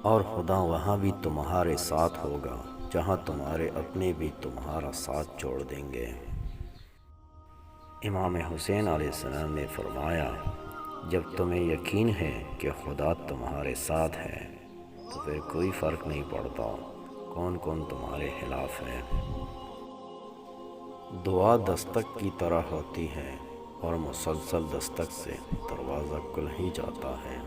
اور خدا وہاں بھی تمہارے ساتھ ہوگا جہاں تمہارے اپنے بھی تمہارا ساتھ چھوڑ دیں گے۔ امام حسین علیہ السلام نے فرمایا، جب تمہیں یقین ہے کہ خدا تمہارے ساتھ ہے تو پھر کوئی فرق نہیں پڑتا کون کون تمہارے خلاف ہے۔ دعا دستک کی طرح ہوتی ہے اور مسلسل دستک سے دروازہ کھل ہی جاتا ہے۔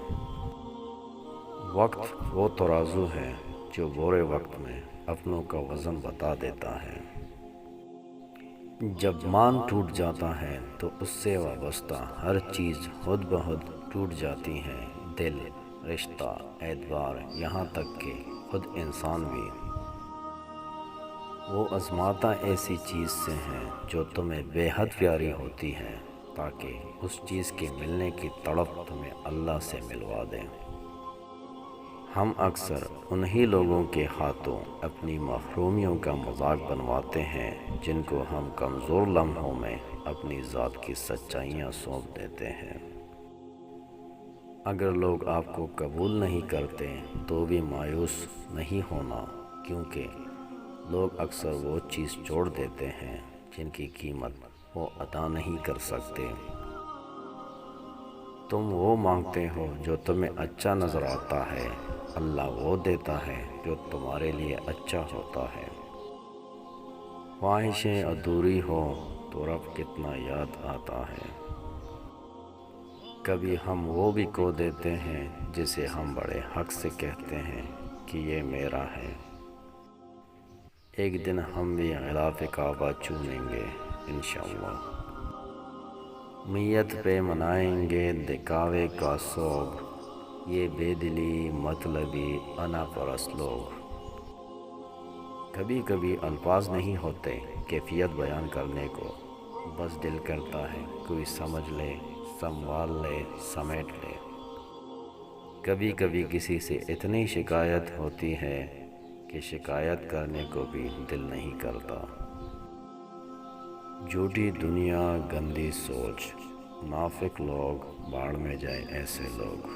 وقت وہ ترازو ہے جو برے وقت میں اپنوں کا وزن بتا دیتا ہے۔ جب مان ٹوٹ جاتا ہے تو اس سے وابستہ ہر چیز خود بخود ٹوٹ جاتی ہے، دل، رشتہ، اعتبار، یہاں تک کہ خود انسان بھی۔ وہ آزمائش ایسی چیز سے ہیں جو تمہیں بے حد پیاری ہوتی ہے تاکہ اس چیز کے ملنے کی تڑپ تمہیں اللہ سے ملوا دیں۔ ہم اکثر انہی لوگوں کے ہاتھوں اپنی محرومیوں کا مذاق بنواتے ہیں جن کو ہم کمزور لمحوں میں اپنی ذات کی سچائیاں سونپ دیتے ہیں۔ اگر لوگ آپ کو قبول نہیں کرتے تو بھی مایوس نہیں ہونا، کیونکہ لوگ اکثر وہ چیز چھوڑ دیتے ہیں جن کی قیمت وہ ادا نہیں کر سکتے۔ تم وہ مانگتے ہو جو تمہیں اچھا نظر آتا ہے، اللہ وہ دیتا ہے جو تمہارے لیے اچھا ہوتا ہے۔ خواہشیں ادھوری ہو تو رب کتنا یاد آتا ہے۔ کبھی ہم وہ بھی کھو دیتے ہیں جسے ہم بڑے حق سے کہتے ہیں کہ یہ میرا ہے۔ ایک دن ہم بھی غلاف کعبہ چومیں گے انشاءاللہ۔ میت پہ منائیں گے دکھاوے کا سوگ، یہ بے دلی مطلبی انا پرست لوگ۔ کبھی کبھی الفاظ نہیں ہوتے کیفیت بیان کرنے کو، بس دل کرتا ہے کوئی سمجھ لے، سنبھال لے، سمیٹ لے۔ کبھی کبھی کسی سے اتنی شکایت ہوتی ہے کہ شکایت کرنے کو بھی دل نہیں کرتا۔ جھوٹی دنیا، گندی سوچ، منافق لوگ، بھاڑ میں جائے ایسے لوگ۔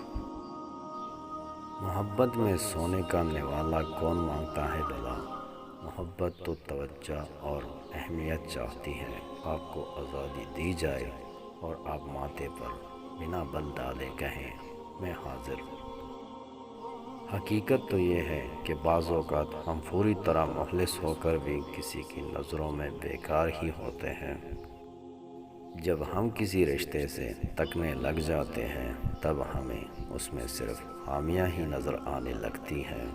محبت میں سونے کا نوالا کون مانگتا ہے بھلا؟ محبت تو توجہ اور اہمیت چاہتی ہے۔ آپ کو آزادی دی جائے اور آپ ماتھے پر بنا بل ڈالے کہیں میں حاضر ہوں۔ حقیقت تو یہ ہے کہ بعض اوقات ہم پوری طرح مخلص ہو کر بھی کسی کی نظروں میں بیکار ہی ہوتے ہیں۔ جب ہم کسی رشتے سے تکنے لگ جاتے ہیں تب ہمیں اس میں صرف خامیاں ہی نظر آنے لگتی ہیں۔